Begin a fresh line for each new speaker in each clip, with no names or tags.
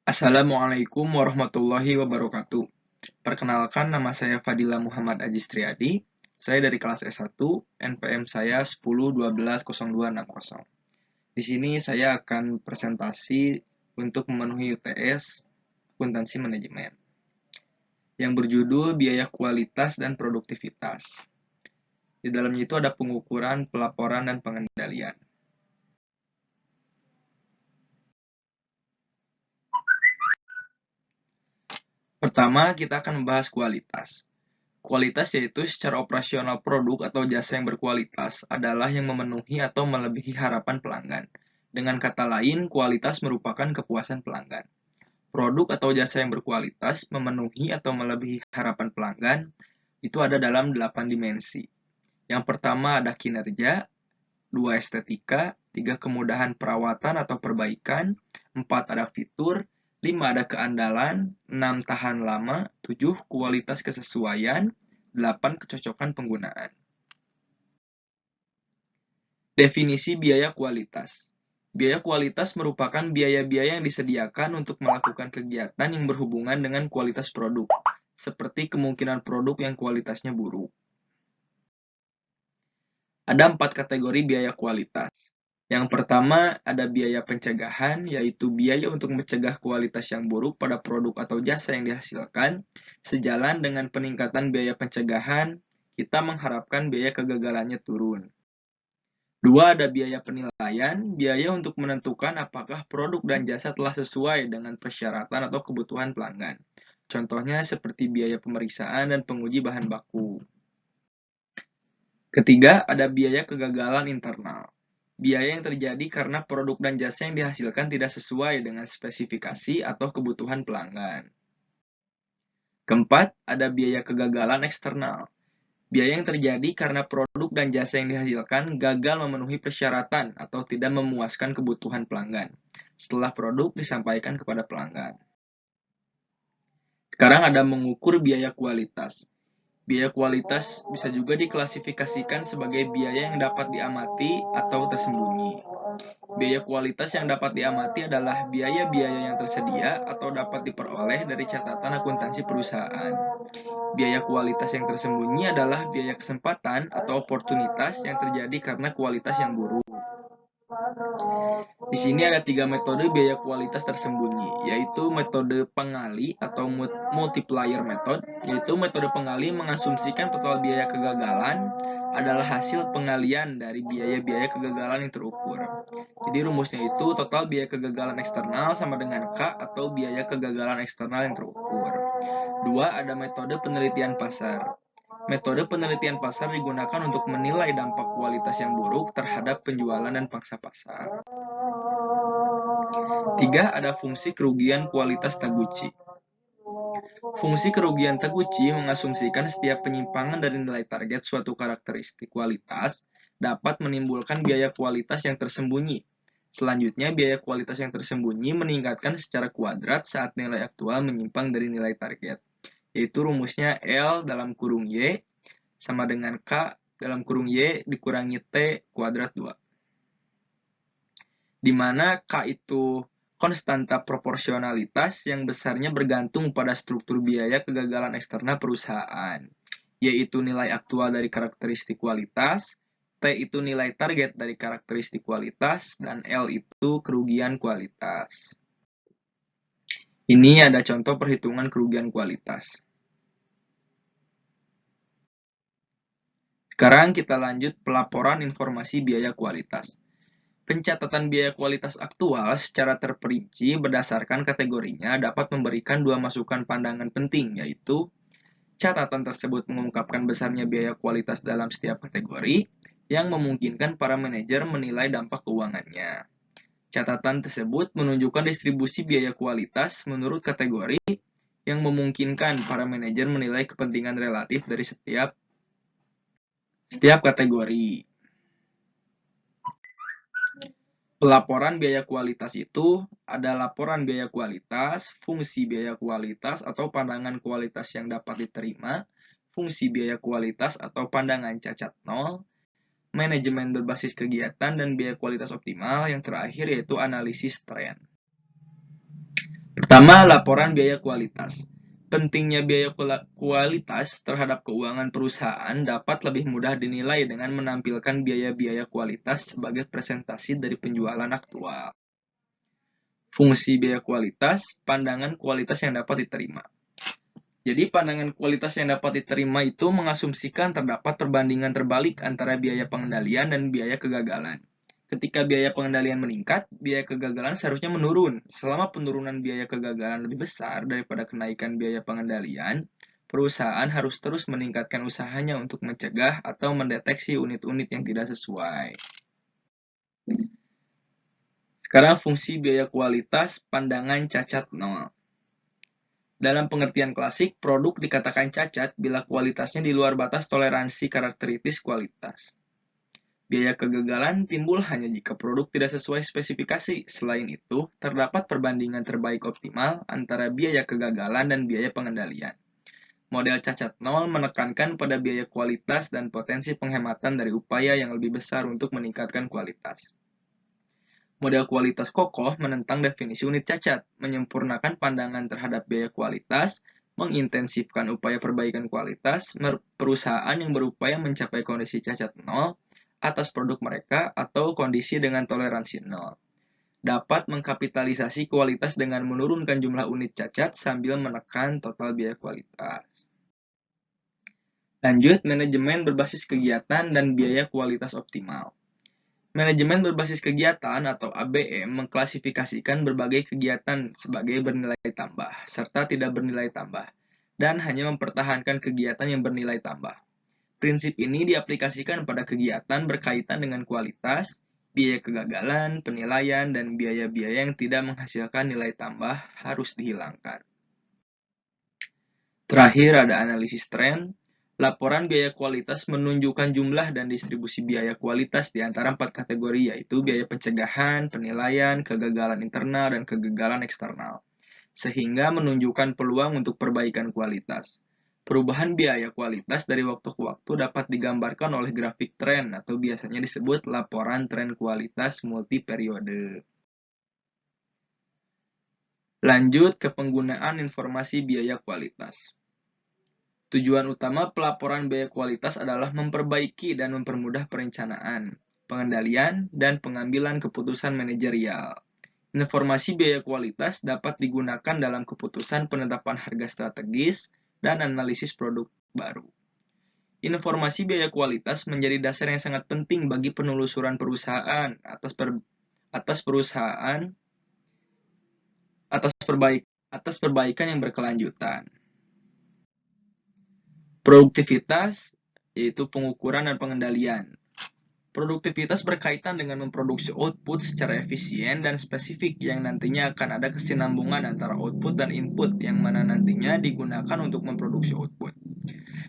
Assalamualaikum warahmatullahi wabarakatuh. Perkenalkan, nama saya Fadila Muhammad Ajis Triadi. Saya dari kelas S1, NPM saya 10120260. Di sini saya akan presentasi untuk memenuhi UTS akuntansi manajemen yang berjudul biaya kualitas dan produktivitas. Di dalamnya itu ada pengukuran, pelaporan, dan pengendalian. Pertama, kita akan membahas kualitas. Kualitas yaitu secara operasional produk atau jasa yang berkualitas adalah yang memenuhi atau melebihi harapan pelanggan. Dengan kata lain, kualitas merupakan kepuasan pelanggan. Produk atau jasa yang berkualitas memenuhi atau melebihi harapan pelanggan itu ada dalam 8 dimensi. Yang pertama ada kinerja, 2 estetika, 3 kemudahan perawatan atau perbaikan, 4 ada fitur, 5 ada keandalan, 6 tahan lama, 7 kualitas kesesuaian, 8 kecocokan penggunaan. Definisi biaya kualitas. Biaya kualitas merupakan biaya-biaya yang disediakan untuk melakukan kegiatan yang berhubungan dengan kualitas produk, seperti kemungkinan produk yang kualitasnya buruk. Ada 4 kategori biaya kualitas. Yang pertama ada biaya pencegahan, yaitu biaya untuk mencegah kualitas yang buruk pada produk atau jasa yang dihasilkan. Sejalan dengan peningkatan biaya pencegahan, kita mengharapkan biaya kegagalannya turun. 2 ada biaya penilaian, biaya untuk menentukan apakah produk dan jasa telah sesuai dengan persyaratan atau kebutuhan pelanggan. Contohnya seperti biaya pemeriksaan dan penguji bahan baku. Ketiga, ada biaya kegagalan internal. Biaya yang terjadi karena produk dan jasa yang dihasilkan tidak sesuai dengan spesifikasi atau kebutuhan pelanggan. Keempat, ada biaya kegagalan eksternal. Biaya yang terjadi karena produk dan jasa yang dihasilkan gagal memenuhi persyaratan atau tidak memuaskan kebutuhan pelanggan setelah produk disampaikan kepada pelanggan. Sekarang ada mengukur biaya kualitas. Biaya kualitas bisa juga diklasifikasikan sebagai biaya yang dapat diamati atau tersembunyi. Biaya kualitas yang dapat diamati adalah biaya-biaya yang tersedia atau dapat diperoleh dari catatan akuntansi perusahaan. Biaya kualitas yang tersembunyi adalah biaya kesempatan atau oportunitas yang terjadi karena kualitas yang buruk. Di sini ada 3 metode biaya kualitas tersembunyi, yaitu metode pengali atau multiplier method, yaitu metode pengali mengasumsikan total biaya kegagalan adalah hasil pengalian dari biaya-biaya kegagalan yang terukur. Jadi rumusnya itu total biaya kegagalan eksternal sama dengan K atau biaya kegagalan eksternal yang terukur. 2 ada metode penelitian pasar. Metode penelitian pasar digunakan untuk menilai dampak kualitas yang buruk terhadap penjualan dan pangsa pasar. 3 ada fungsi kerugian kualitas Taguchi. Fungsi kerugian Taguchi mengasumsikan setiap penyimpangan dari nilai target suatu karakteristik kualitas dapat menimbulkan biaya kualitas yang tersembunyi. Selanjutnya, biaya kualitas yang tersembunyi meningkatkan secara kuadrat saat nilai aktual menyimpang dari nilai target, yaitu rumusnya L dalam kurung Y sama dengan K dalam kurung Y dikurangi T kuadrat 2. Di mana K itu konstanta proporsionalitas yang besarnya bergantung pada struktur biaya kegagalan eksternal perusahaan, yaitu nilai aktual dari karakteristik kualitas, T itu nilai target dari karakteristik kualitas, dan L itu kerugian kualitas. Ini ada contoh perhitungan kerugian kualitas. Sekarang kita lanjut pelaporan informasi biaya kualitas. Pencatatan biaya kualitas aktual secara terperinci berdasarkan kategorinya dapat memberikan 2 masukan pandangan penting, yaitu catatan tersebut mengungkapkan besarnya biaya kualitas dalam setiap kategori yang memungkinkan para manajer menilai dampak keuangannya. Catatan tersebut menunjukkan distribusi biaya kualitas menurut kategori yang memungkinkan para manajer menilai kepentingan relatif dari setiap kategori. Pelaporan biaya kualitas itu ada laporan biaya kualitas, fungsi biaya kualitas atau pandangan kualitas yang dapat diterima, fungsi biaya kualitas atau pandangan cacat nol, manajemen berbasis kegiatan, dan biaya kualitas optimal. Yang terakhir yaitu analisis tren. Pertama, laporan biaya kualitas. Pentingnya biaya kualitas terhadap keuangan perusahaan dapat lebih mudah dinilai dengan menampilkan biaya-biaya kualitas sebagai presentasi dari penjualan aktual. Fungsi biaya kualitas, pandangan kualitas yang dapat diterima. Jadi pandangan kualitas yang dapat diterima itu mengasumsikan terdapat perbandingan terbalik antara biaya pengendalian dan biaya kegagalan. Ketika biaya pengendalian meningkat, biaya kegagalan seharusnya menurun. Selama penurunan biaya kegagalan lebih besar daripada kenaikan biaya pengendalian, perusahaan harus terus meningkatkan usahanya untuk mencegah atau mendeteksi unit-unit yang tidak sesuai. Sekarang fungsi biaya kualitas, pandangan cacat nol. Dalam pengertian klasik, produk dikatakan cacat bila kualitasnya di luar batas toleransi karakteristik kualitas. Biaya kegagalan timbul hanya jika produk tidak sesuai spesifikasi. Selain itu, terdapat perbandingan terbaik optimal antara biaya kegagalan dan biaya pengendalian. Model cacat nol menekankan pada biaya kualitas dan potensi penghematan dari upaya yang lebih besar untuk meningkatkan kualitas. Model kualitas kokoh menentang definisi unit cacat, menyempurnakan pandangan terhadap biaya kualitas, mengintensifkan upaya perbaikan kualitas, perusahaan yang berupaya mencapai kondisi cacat nol atas produk mereka atau kondisi dengan toleransi nol. Dapat mengkapitalisasi kualitas dengan menurunkan jumlah unit cacat sambil menekan total biaya kualitas. Lanjut, manajemen berbasis kegiatan dan biaya kualitas optimal. Manajemen berbasis kegiatan atau ABM mengklasifikasikan berbagai kegiatan sebagai bernilai tambah serta tidak bernilai tambah dan hanya mempertahankan kegiatan yang bernilai tambah. Prinsip ini diaplikasikan pada kegiatan berkaitan dengan kualitas, biaya kegagalan, penilaian, dan biaya-biaya yang tidak menghasilkan nilai tambah harus dihilangkan. Terakhir ada analisis tren. Laporan biaya kualitas menunjukkan jumlah dan distribusi biaya kualitas di antara 4 kategori, yaitu biaya pencegahan, penilaian, kegagalan internal, dan kegagalan eksternal, sehingga menunjukkan peluang untuk perbaikan kualitas. Perubahan biaya kualitas dari waktu ke waktu dapat digambarkan oleh grafik tren atau biasanya disebut laporan tren kualitas multi periode. Lanjut ke penggunaan informasi biaya kualitas. Tujuan utama pelaporan biaya kualitas adalah memperbaiki dan mempermudah perencanaan, pengendalian, dan pengambilan keputusan manajerial. Informasi biaya kualitas dapat digunakan dalam keputusan penetapan harga strategis dan analisis produk baru. Informasi biaya kualitas menjadi dasar yang sangat penting bagi penelusuran perusahaan atas perbaikan yang berkelanjutan. Produktivitas yaitu pengukuran dan pengendalian. Produktivitas berkaitan dengan memproduksi output secara efisien dan spesifik yang nantinya akan ada kesinambungan antara output dan input yang mana nantinya digunakan untuk memproduksi output.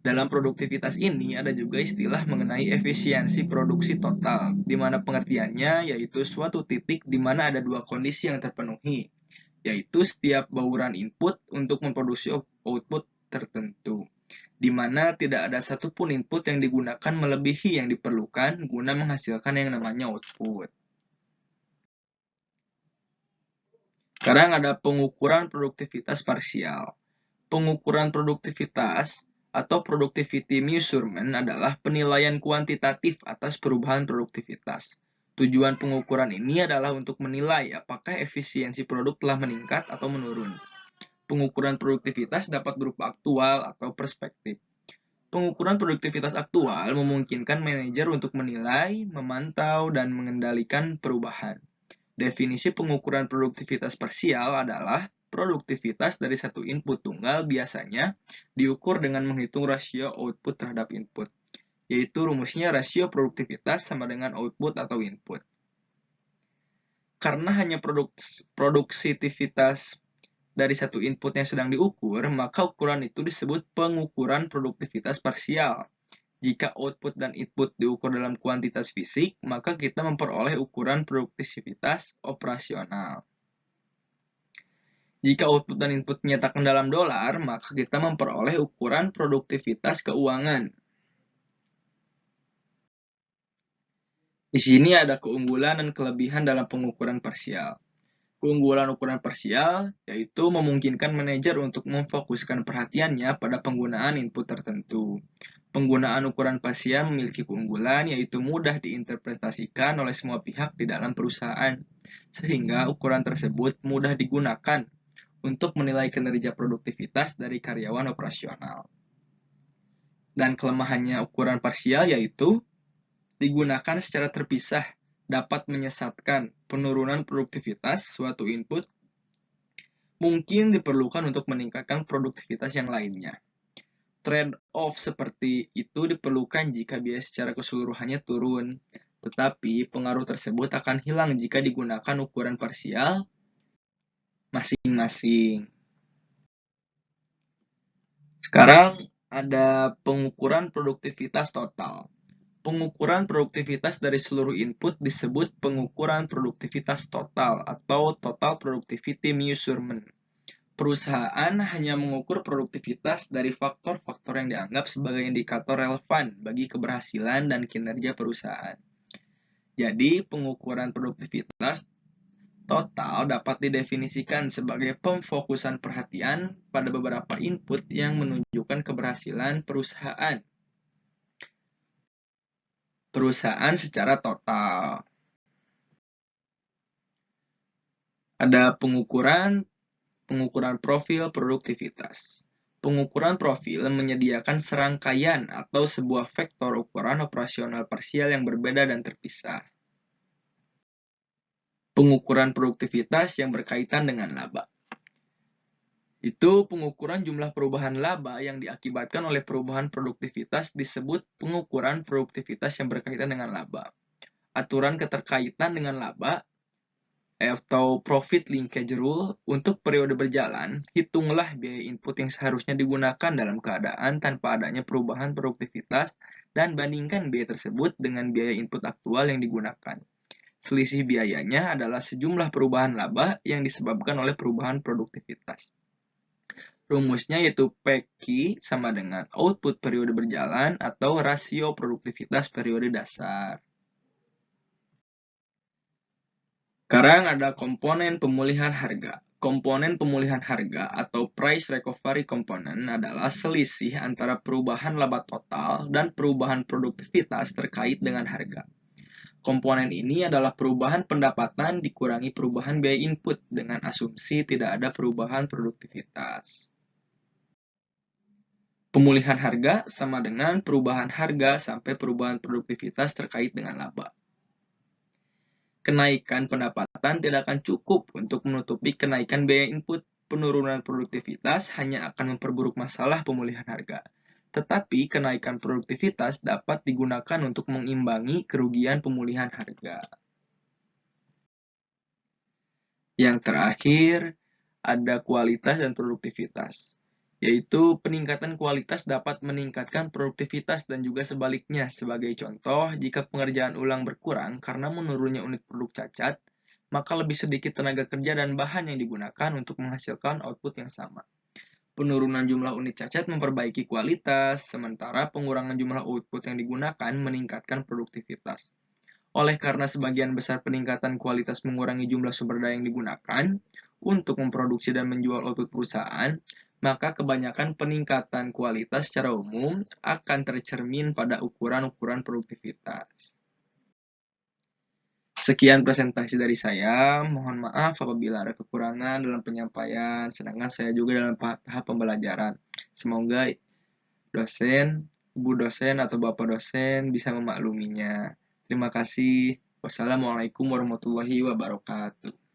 Dalam produktivitas ini ada juga istilah mengenai efisiensi produksi total, di mana pengertiannya yaitu suatu titik di mana ada dua kondisi yang terpenuhi, yaitu setiap bauran input untuk memproduksi output tertentu, di mana tidak ada satupun input yang digunakan melebihi yang diperlukan guna menghasilkan yang namanya output. Sekarang ada pengukuran produktivitas parsial. Pengukuran produktivitas atau productivity measurement adalah penilaian kuantitatif atas perubahan produktivitas. Tujuan pengukuran ini adalah untuk menilai apakah efisiensi produk telah meningkat atau menurun. Pengukuran produktivitas dapat berupa aktual atau perspektif. Pengukuran produktivitas aktual memungkinkan manajer untuk menilai, memantau, dan mengendalikan perubahan. Definisi pengukuran produktivitas parsial adalah produktivitas dari satu input tunggal biasanya diukur dengan menghitung rasio output terhadap input, yaitu rumusnya rasio produktivitas sama dengan output atau input. Karena hanya produktivitas dari satu input yang sedang diukur, maka ukuran itu disebut pengukuran produktivitas parsial. Jika output dan input diukur dalam kuantitas fisik, maka kita memperoleh ukuran produktivitas operasional. Jika output dan input dinyatakan dalam dolar, maka kita memperoleh ukuran produktivitas keuangan. Di sini ada keunggulan dan kelebihan dalam pengukuran parsial. Keunggulan ukuran parsial yaitu memungkinkan manajer untuk memfokuskan perhatiannya pada penggunaan input tertentu. Penggunaan ukuran parsial memiliki keunggulan yaitu mudah diinterpretasikan oleh semua pihak di dalam perusahaan, sehingga ukuran tersebut mudah digunakan untuk menilai kinerja produktivitas dari karyawan operasional. Dan kelemahannya ukuran parsial yaitu digunakan secara terpisah dapat menyesatkan. Penurunan produktivitas suatu input mungkin diperlukan untuk meningkatkan produktivitas yang lainnya. Trade-off seperti itu diperlukan jika biaya secara keseluruhannya turun, tetapi pengaruh tersebut akan hilang jika digunakan ukuran parsial masing-masing. Sekarang ada pengukuran produktivitas total. Pengukuran produktivitas dari seluruh input disebut pengukuran produktivitas total atau total productivity measurement. Perusahaan hanya mengukur produktivitas dari faktor-faktor yang dianggap sebagai indikator relevan bagi keberhasilan dan kinerja perusahaan. Jadi, pengukuran produktivitas total dapat didefinisikan sebagai pemfokusan perhatian pada beberapa input yang menunjukkan keberhasilan perusahaan secara total. Ada pengukuran profil produktivitas. Pengukuran profil menyediakan serangkaian atau sebuah vektor ukuran operasional parsial yang berbeda dan terpisah. Pengukuran produktivitas yang berkaitan dengan laba. Itu pengukuran jumlah perubahan laba yang diakibatkan oleh perubahan produktivitas disebut pengukuran produktivitas yang berkaitan dengan laba. Aturan keterkaitan dengan laba atau profit linkage rule untuk periode berjalan, hitunglah biaya input yang seharusnya digunakan dalam keadaan tanpa adanya perubahan produktivitas dan bandingkan biaya tersebut dengan biaya input aktual yang digunakan. Selisih biayanya adalah sejumlah perubahan laba yang disebabkan oleh perubahan produktivitas. Rumusnya yaitu PQ sama dengan output periode berjalan atau rasio produktivitas periode dasar. Sekarang ada komponen pemulihan harga. Komponen pemulihan harga atau price recovery component adalah selisih antara perubahan laba total dan perubahan produktivitas terkait dengan harga. Komponen ini adalah perubahan pendapatan dikurangi perubahan biaya input dengan asumsi tidak ada perubahan produktivitas. Pemulihan harga sama dengan perubahan harga sampai perubahan produktivitas terkait dengan laba. Kenaikan pendapatan tidak akan cukup untuk menutupi kenaikan biaya input. Penurunan produktivitas hanya akan memperburuk masalah pemulihan harga. Tetapi kenaikan produktivitas dapat digunakan untuk mengimbangi kerugian pemulihan harga. Yang terakhir, ada kualitas dan produktivitas, yaitu peningkatan kualitas dapat meningkatkan produktivitas dan juga sebaliknya. Sebagai contoh, jika pengerjaan ulang berkurang karena menurunnya unit produk cacat, maka lebih sedikit tenaga kerja dan bahan yang digunakan untuk menghasilkan output yang sama. Penurunan jumlah unit cacat memperbaiki kualitas, sementara pengurangan jumlah output yang digunakan meningkatkan produktivitas. Oleh karena sebagian besar peningkatan kualitas mengurangi jumlah sumber daya yang digunakan untuk memproduksi dan menjual output perusahaan, maka kebanyakan peningkatan kualitas secara umum akan tercermin pada ukuran-ukuran produktivitas. Sekian presentasi dari saya, mohon maaf apabila ada kekurangan dalam penyampaian, sedangkan saya juga dalam tahap pembelajaran. Semoga dosen, ibu dosen atau bapak dosen bisa memakluminya. Terima kasih. Wassalamualaikum warahmatullahi wabarakatuh.